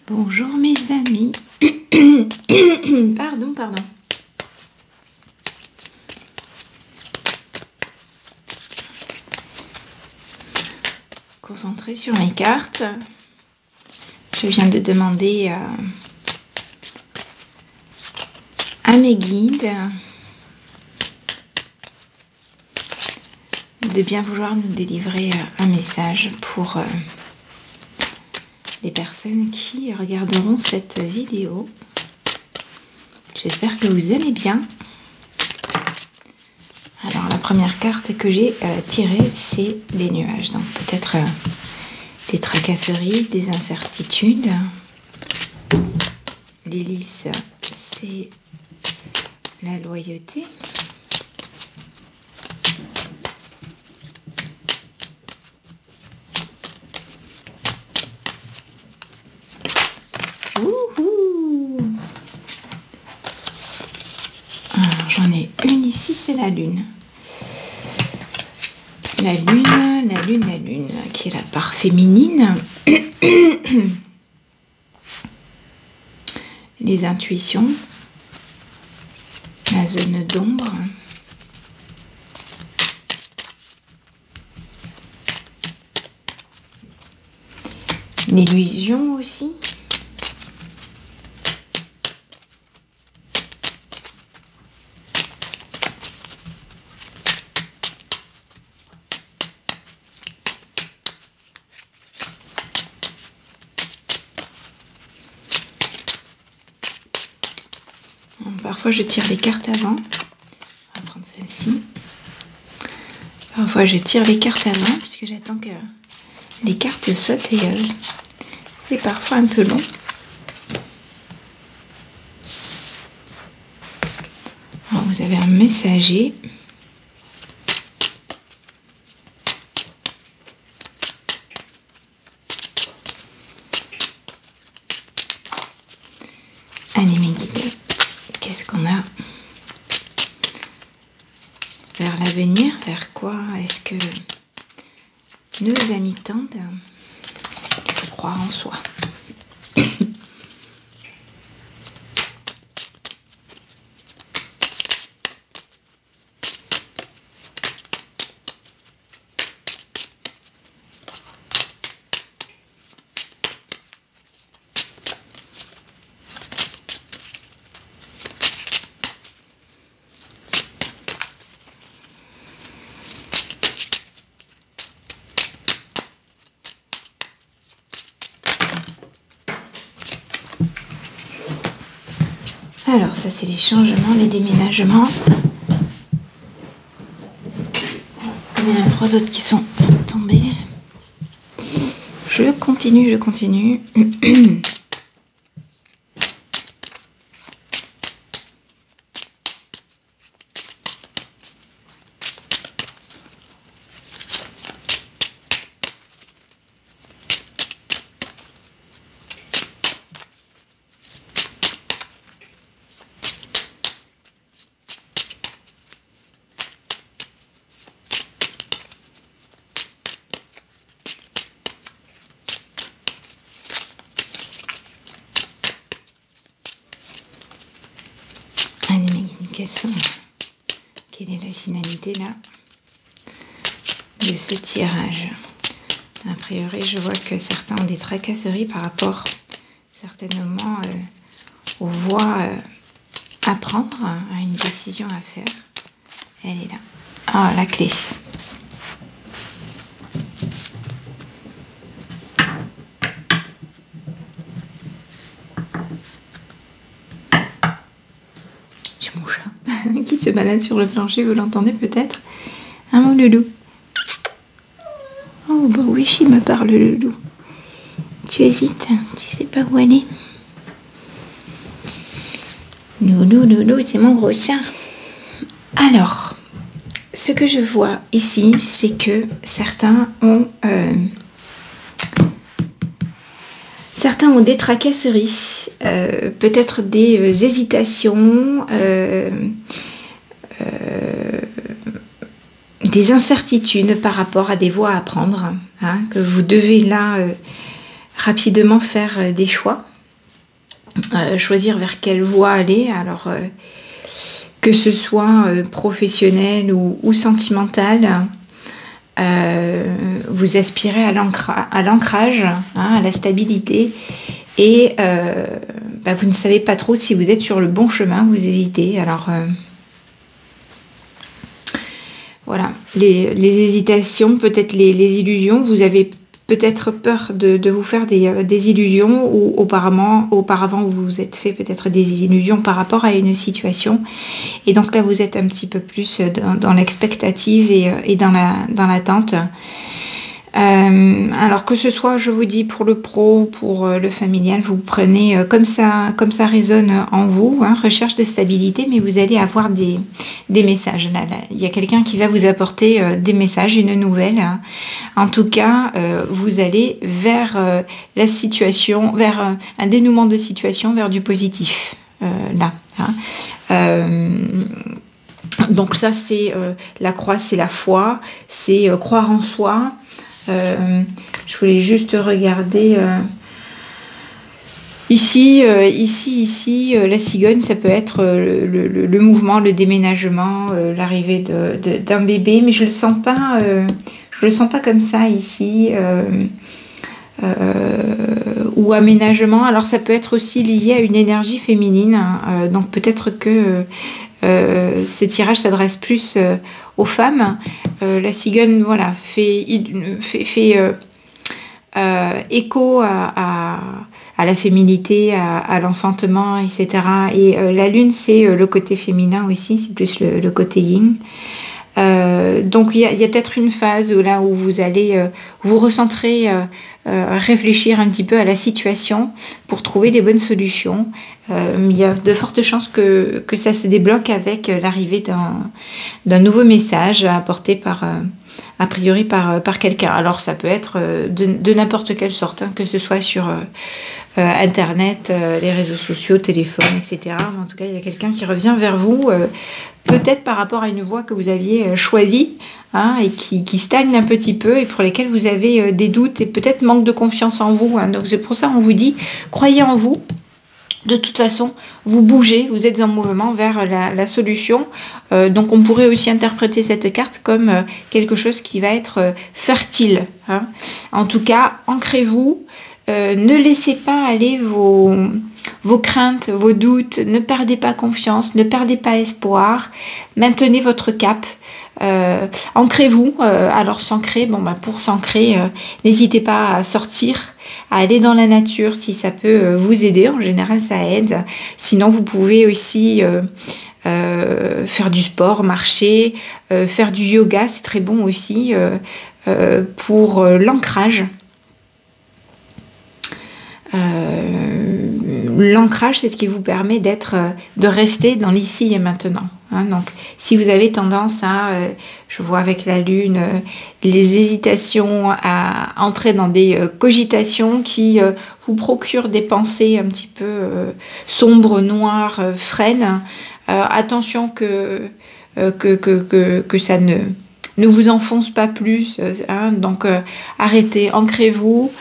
Bonjour mes amis. Pardon. Concentré sur mes cartes. Je viens de demander à mes guides de bien vouloir nous délivrer un message pour les personnes qui regarderont cette vidéo. J'espère que vous allez bien. Alors la première carte que j'ai tirée, c'est les nuages. Donc peut-être des tracasseries, des incertitudes. L'hélice, c'est la loyauté. J'en ai une ici, c'est la lune. La lune, qui est la part féminine. Les intuitions. La zone d'ombre. L'illusion aussi. Parfois je tire les cartes avant. On va prendre celle-ci. Parfois je tire les cartes avant puisque j'attends que les cartes sautent et c'est parfois un peu long. Alors, vous avez un messager. Allez mes guides. Qu'est-ce qu'on a vers l'avenir? Vers quoi est-ce que nos amis tendent? Il faut croire en soi. Alors ça c'est les changements, les déménagements. Il y en a 3 autres qui sont tombés. Je continue. Quelle est la finalité là de ce tirage? A priori, je vois que certains ont des tracasseries par rapport certainement aux voies à prendre, à une décision à faire. Elle est là. Ah, la clé. Qui se balade sur le plancher, vous l'entendez peut-être? Hein, mon loulou? Oh, bah oui, il me parle, le loulou. Tu hésites, tu sais pas où aller? Loulou, c'est mon gros chien. Alors, ce que je vois ici, c'est que certains ont des tracasseries, peut-être des hésitations, des incertitudes par rapport à des voies à prendre, hein, que vous devez là rapidement faire des choix. choisir vers quelle voie aller. Alors, que ce soit professionnel ou sentimental, vous aspirez à l'ancrage, hein, à la stabilité, et vous ne savez pas trop si vous êtes sur le bon chemin, vous hésitez. Alors, voilà, les hésitations, peut-être les illusions, vous avez peut-être peur de vous faire des illusions, ou auparavant vous vous êtes fait peut-être des illusions par rapport à une situation, et donc là vous êtes un petit peu plus dans l'expectative et dans l'attente. Alors que ce soit, je vous dis, pour le pro, pour le familial, vous prenez comme ça résonne en vous, hein, recherche de stabilité, mais vous allez avoir des messages. Là, il y a quelqu'un qui va vous apporter des messages, une nouvelle. Hein. En tout cas, vous allez vers la situation, vers un dénouement de situation, vers du positif. Là. Hein. Donc ça, c'est la croix, c'est la foi, c'est croire en soi. Je voulais juste regarder ici, la cigogne, ça peut être le mouvement, le déménagement, l'arrivée d'un bébé, mais je le sens pas comme ça ici, ou aménagement. Alors ça peut être aussi lié à une énergie féminine, hein, donc peut-être que ce tirage s'adresse plus aux femmes. La cigogne, voilà, fait écho à la féminité, à l'enfantement, etc. Et la lune, c'est le côté féminin aussi, c'est plus le côté yin. Donc il y a peut-être une phase là où vous allez vous recentrer, réfléchir un petit peu à la situation pour trouver des bonnes solutions. Il y a de fortes chances que ça se débloque avec l'arrivée d'un nouveau message apporté a priori par quelqu'un. Alors ça peut être de n'importe quelle sorte, hein, que ce soit sur Internet, les réseaux sociaux, téléphone, etc. Mais en tout cas, il y a quelqu'un qui revient vers vous, peut-être par rapport à une voie que vous aviez choisie, hein, et qui stagne un petit peu, et pour lesquelles vous avez des doutes et peut-être manque de confiance en vous. Hein. Donc c'est pour ça qu'on vous dit, croyez en vous. De toute façon, vous bougez, vous êtes en mouvement vers la solution. Donc on pourrait aussi interpréter cette carte comme quelque chose qui va être fertile. Hein. En tout cas, ancrez-vous. Ne laissez pas aller vos craintes, vos doutes. Ne perdez pas confiance, ne perdez pas espoir. Maintenez votre cap. Ancrez-vous. Alors s'ancrer, pour s'ancrer, n'hésitez pas à sortir, à aller dans la nature si ça peut vous aider. En général, ça aide. Sinon, vous pouvez aussi faire du sport, marcher, faire du yoga, c'est très bon aussi pour l'ancrage. L'ancrage, c'est ce qui vous permet de rester dans l'ici et maintenant. Hein. Donc, si vous avez tendance à, je vois avec la lune, les hésitations à entrer dans des cogitations qui vous procurent des pensées un petit peu sombres, noires, frênes, attention que ça ne vous enfonce pas plus. Hein. Donc, arrêtez, ancrez-vous.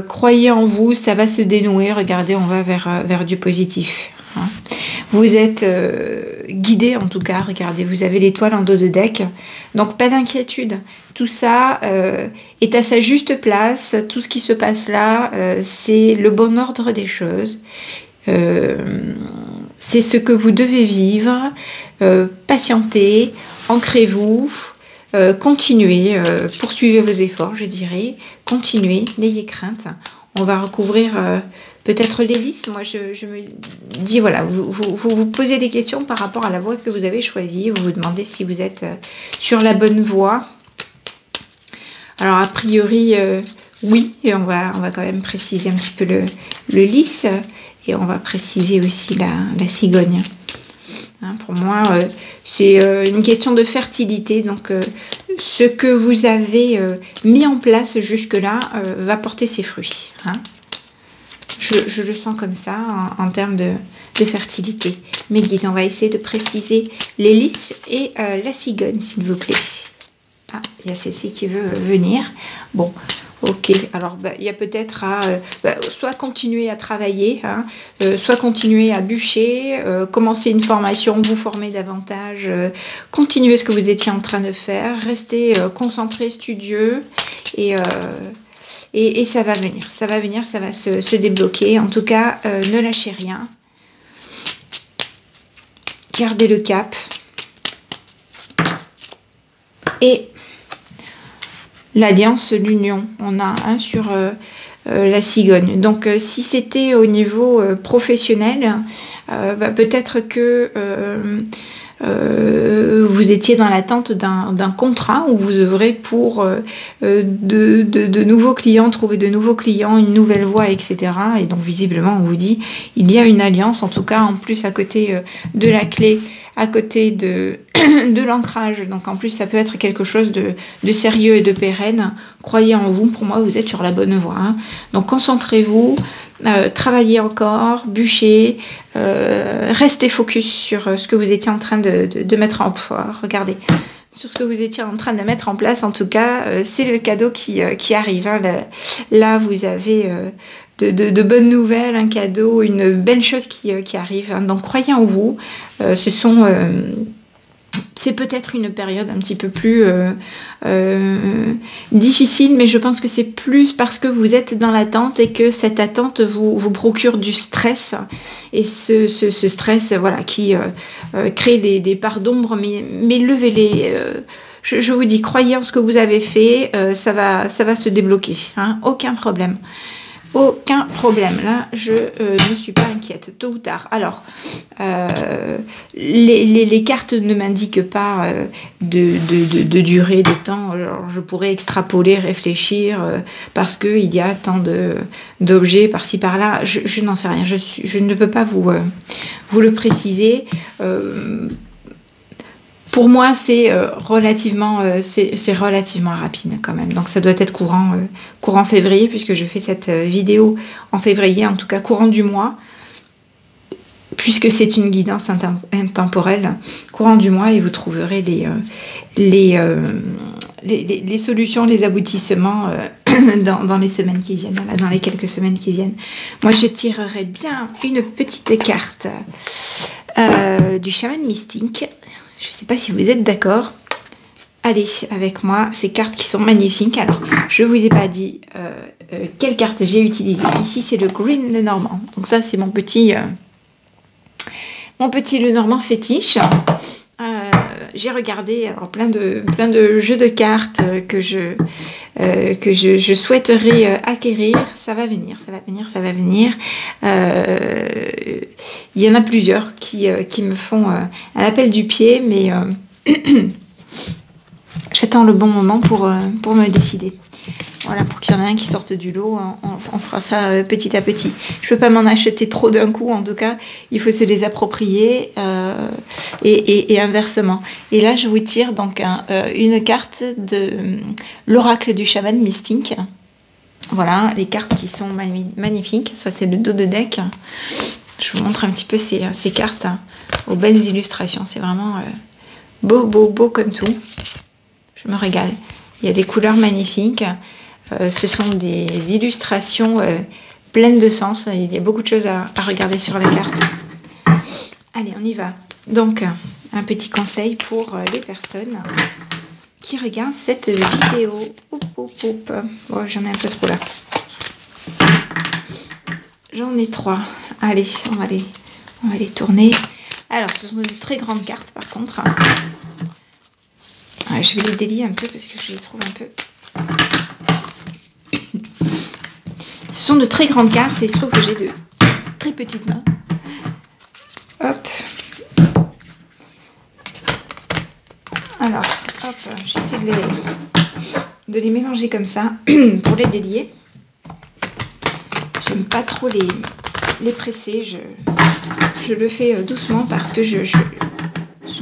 Croyez en vous, ça va se dénouer. Regardez, on va vers du positif. Hein. Vous êtes guidé en tout cas. Regardez, vous avez l'étoile en dos de deck. Donc pas d'inquiétude. Tout ça est à sa juste place. Tout ce qui se passe là, c'est le bon ordre des choses. C'est ce que vous devez vivre. Patientez, ancrez-vous. Continuez, poursuivez vos efforts, je dirais. Continuez, n'ayez crainte. On va recouvrir peut-être les listes. Moi, je me dis, voilà, vous posez des questions par rapport à la voie que vous avez choisie. Vous vous demandez si vous êtes sur la bonne voie. Alors, a priori, oui. Et on va quand même préciser un petit peu le lys. Et on va préciser aussi la cigogne. Hein, pour moi, c'est une question de fertilité. Donc, ce que vous avez mis en place jusque-là va porter ses fruits. Hein. Je le sens comme ça en termes de fertilité. Mes guides, on va essayer de préciser les lys et la cigogne, s'il vous plaît. Ah, il y a celle-ci qui veut venir. Bon, Ok, alors il y a peut-être à soit continuer à travailler, hein, soit continuer à bûcher, commencer une formation, vous former davantage, continuer ce que vous étiez en train de faire, rester concentré, studieux, et ça va venir, ça va se débloquer. En tout cas, ne lâchez rien, gardez le cap, et l'alliance, l'union, on a un sur la cigogne. Donc si c'était au niveau professionnel, peut-être que vous étiez dans l'attente d'un contrat où vous œuvrez pour de nouveaux clients, trouver de nouveaux clients, une nouvelle voie, etc. Et donc visiblement on vous dit il y a une alliance, en tout cas en plus à côté de la clé, à côté de l'ancrage. Donc en plus ça peut être quelque chose de sérieux et de pérenne. Croyez en vous, pour moi vous êtes sur la bonne voie, hein. Donc concentrez-vous, travaillez encore, bûchez, restez focus sur ce que vous étiez en train de mettre en place. Regardez, sur ce que vous étiez en train de mettre en place. En tout cas, c'est le cadeau qui arrive, hein. Là vous avez de bonnes nouvelles, un cadeau, une belle chose qui arrive, hein. Donc croyez en vous. C'est peut-être une période un petit peu plus difficile, mais je pense que c'est plus parce que vous êtes dans l'attente et que cette attente vous procure du stress. Et ce stress, voilà, qui crée des parts d'ombre, mais levez-les. Je vous dis, croyez en ce que vous avez fait, ça va se débloquer, hein, aucun problème. Aucun problème. Là, je ne suis pas inquiète, tôt ou tard. Alors, les cartes ne m'indiquent pas de durée, de temps. Alors, je pourrais extrapoler, réfléchir, parce qu'il y a tant d'objets par-ci, par-là. Je n'en sais rien. Je ne peux pas vous le préciser. Pour moi, c'est relativement rapide quand même. Donc, ça doit être courant février, puisque je fais cette vidéo en février, en tout cas courant du mois, puisque c'est une guidance intemporelle, courant du mois, et vous trouverez les solutions, les aboutissements dans les semaines qui viennent, voilà, dans les quelques semaines qui viennent. Moi, je tirerai bien une petite carte du chaman mystique. Je ne sais pas si vous êtes d'accord. Allez avec moi, ces cartes qui sont magnifiques. Alors, je ne vous ai pas dit quelle carte j'ai utilisée. Ici, c'est le Green Lenormand. Donc ça, c'est mon petit Lenormand fétiche. J'ai regardé alors, plein de jeux de cartes que je souhaiterais acquérir. Ça va venir, ça va venir, ça va venir. Il y en a plusieurs qui me font un appel du pied, mais j'attends le bon moment pour me décider. Voilà, pour qu'il y en ait un qui sorte du lot, on fera ça petit à petit. Je ne peux pas m'en acheter trop d'un coup, en tout cas, il faut se les approprier et inversement. Et là, je vous tire donc une carte de l'oracle du chaman mystique. Voilà, les cartes qui sont magnifiques. Ça, c'est le dos de deck. Je vous montre un petit peu ces cartes, hein, aux belles illustrations. C'est vraiment beau comme tout. Je me régale. Il y a des couleurs magnifiques. Ce sont des illustrations pleines de sens. Il y a beaucoup de choses à regarder sur la carte. Allez, on y va. Donc, un petit conseil pour les personnes qui regardent cette vidéo. Oh, j'en ai un peu trop là. J'en ai 3. Allez, on va les tourner. Alors, ce sont de très grandes cartes, par contre. Ouais, je vais les délier un peu parce que je les trouve un peu... Ce sont de très grandes cartes et il se trouve que j'ai de très petites mains. Hop. Alors, hop, j'essaie de les mélanger comme ça pour les délier. J'aime pas trop les presser. Je le fais doucement parce que je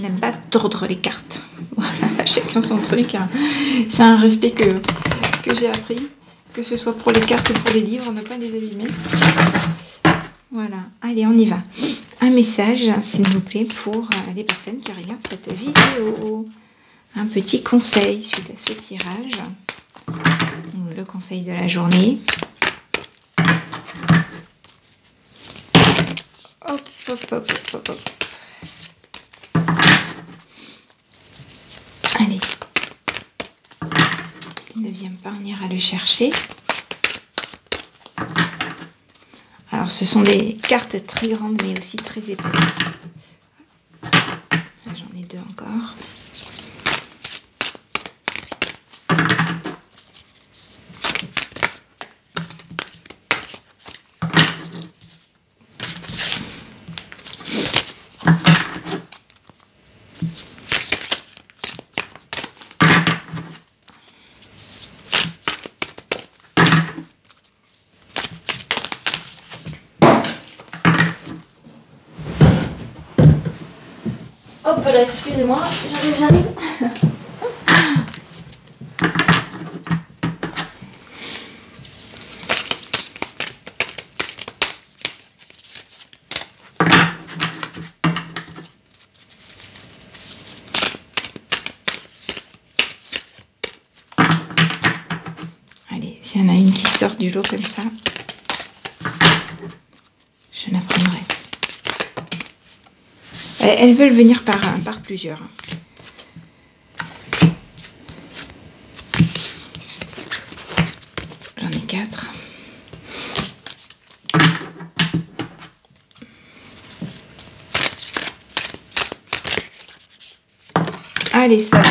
n'aime pas tordre les cartes. Voilà, chacun son truc, hein. C'est un respect que j'ai appris, que ce soit pour les cartes ou pour les livres, ne pas les abîmer. Voilà, allez, on y va. Un message, s'il vous plaît, pour les personnes qui regardent cette vidéo. Un petit conseil suite à ce tirage. Le conseil de la journée. Hop, hop, hop, hop, hop. Allez. 9e pas, on ira le chercher. Alors, ce sont des cartes très grandes, mais aussi très épaisses. J'en ai 2 encore. Hop là, excusez-moi, j'arrive. Allez, s'il y en a une qui sort du lot comme ça, je la prendrai. Elles veulent venir par plusieurs. J'en ai 4. Allez, ça va.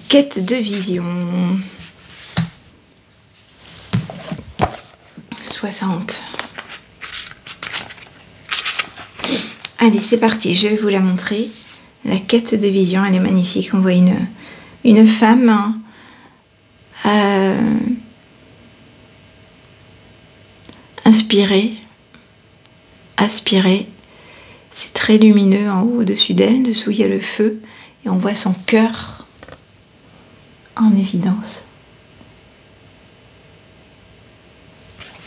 Quête de vision. 60. Allez, c'est parti, je vais vous la montrer. La quête de vision, elle est magnifique. On voit une femme inspirée, aspirée. C'est très lumineux en haut au-dessus d'elle. Dessous, il y a le feu. Et on voit son cœur en évidence.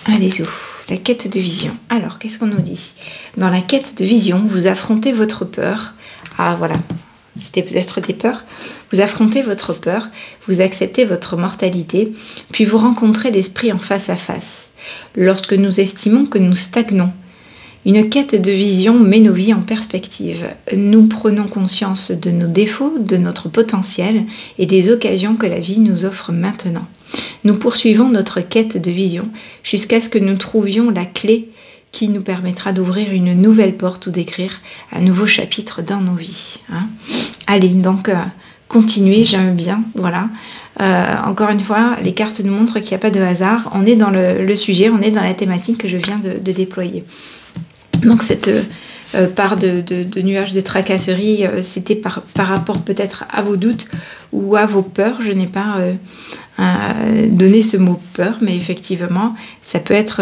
Allez, ouf. La quête de vision. Alors, qu'est-ce qu'on nous dit? Dans la quête de vision, vous affrontez votre peur. Ah, voilà. C'était peut-être des peurs. Vous affrontez votre peur, vous acceptez votre mortalité, puis vous rencontrez l'esprit en face à face. Lorsque nous estimons que nous stagnons, une quête de vision met nos vies en perspective. Nous prenons conscience de nos défauts, de notre potentiel et des occasions que la vie nous offre maintenant. Nous poursuivons notre quête de vision jusqu'à ce que nous trouvions la clé qui nous permettra d'ouvrir une nouvelle porte ou d'écrire un nouveau chapitre dans nos vies. Hein. Allez, donc continuez, j'aime bien. Voilà. Encore une fois, les cartes nous montrent qu'il n'y a pas de hasard. On est dans le sujet, on est dans la thématique que je viens de déployer. Donc cette part de nuages de tracasserie, c'était par rapport peut-être à vos doutes ou à vos peurs. Je n'ai pas donné ce mot peur, mais effectivement, ça peut être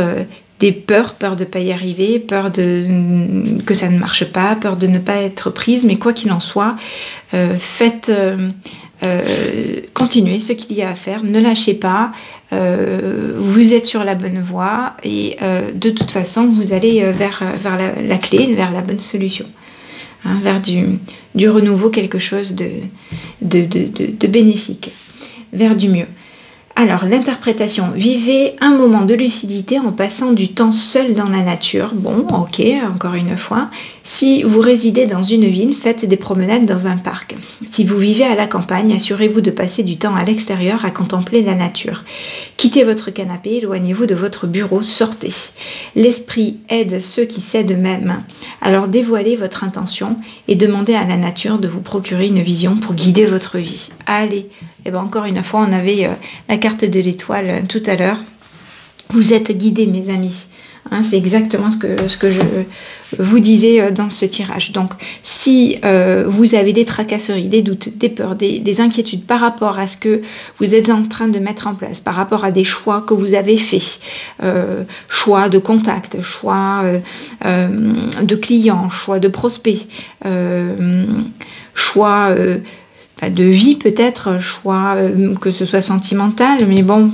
des peurs, peur de ne pas y arriver, peur que ça ne marche pas, peur de ne pas être prise, mais quoi qu'il en soit, continuez ce qu'il y a à faire, ne lâchez pas, vous êtes sur la bonne voie et de toute façon vous allez vers la clé, vers la bonne solution, hein, vers du renouveau, quelque chose de bénéfique, vers du mieux. Alors, l'interprétation. Vivez un moment de lucidité en passant du temps seul dans la nature. Bon, ok, encore une fois. Si vous résidez dans une ville, faites des promenades dans un parc. Si vous vivez à la campagne, assurez-vous de passer du temps à l'extérieur à contempler la nature. Quittez votre canapé, éloignez-vous de votre bureau, sortez. L'esprit aide ceux qui s'aident eux-mêmes. Alors dévoilez votre intention et demandez à la nature de vous procurer une vision pour guider votre vie. Allez, et bien encore une fois, on avait la carte de l'étoile tout à l'heure. Vous êtes guidés, mes amis. Hein, c'est exactement ce que je vous disais dans ce tirage. Donc, si vous avez des tracasseries, des doutes, des peurs, des inquiétudes par rapport à ce que vous êtes en train de mettre en place, par rapport à des choix que vous avez faits, choix de contact, choix de clients, choix de prospects, choix de vie peut-être, choix que ce soit sentimental, mais bon...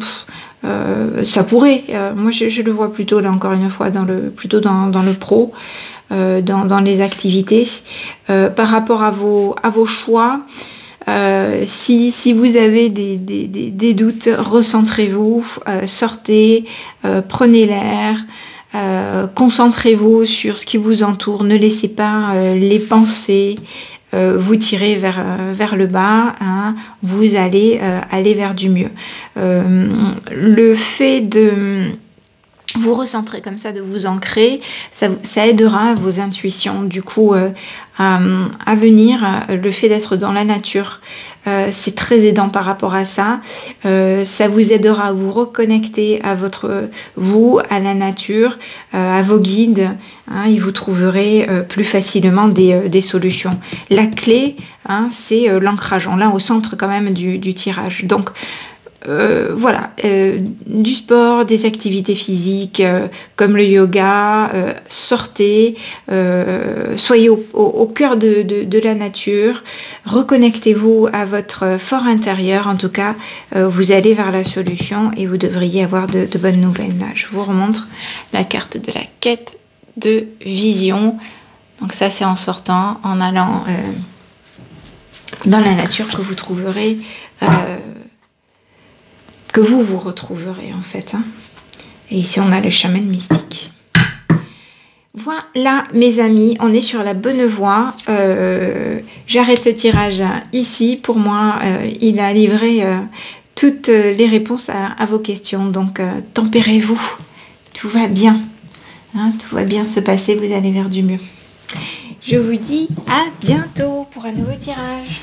ça pourrait, moi je le vois plutôt là encore une fois plutôt dans le pro, dans les activités, par rapport à vos choix, Si vous avez des doutes, recentrez-vous, sortez, prenez l'air, concentrez-vous sur ce qui vous entoure, ne laissez pas les pensées vous tirer vers le bas, hein, vous allez aller vers du mieux. Le fait de vous recentrer comme ça, de vous ancrer, ça aidera vos intuitions du coup à venir. Le fait d'être dans la nature, c'est très aidant par rapport à ça. Ça vous aidera à vous reconnecter à vous, à la nature, à vos guides. Hein, et vous trouverez plus facilement des solutions. La clé, hein, c'est l'ancrage. On l'a au centre quand même du tirage. Donc, voilà, du sport, des activités physiques comme le yoga, sortez, soyez au cœur de la nature, reconnectez-vous à votre fort intérieur. En tout cas, vous allez vers la solution et vous devriez avoir de bonnes nouvelles. Là, je vous remontre la carte de la quête de vision. Donc ça, c'est en sortant, en allant dans la nature que vous trouverez... que vous retrouverez en fait. Hein. Et ici, on a le chaman mystique. Voilà, mes amis, on est sur la bonne voie. J'arrête ce tirage ici. Pour moi, il a livré toutes les réponses à vos questions. Donc, tempérez-vous. Tout va bien. Hein, tout va bien se passer. Vous allez vers du mieux. Je vous dis à bientôt pour un nouveau tirage.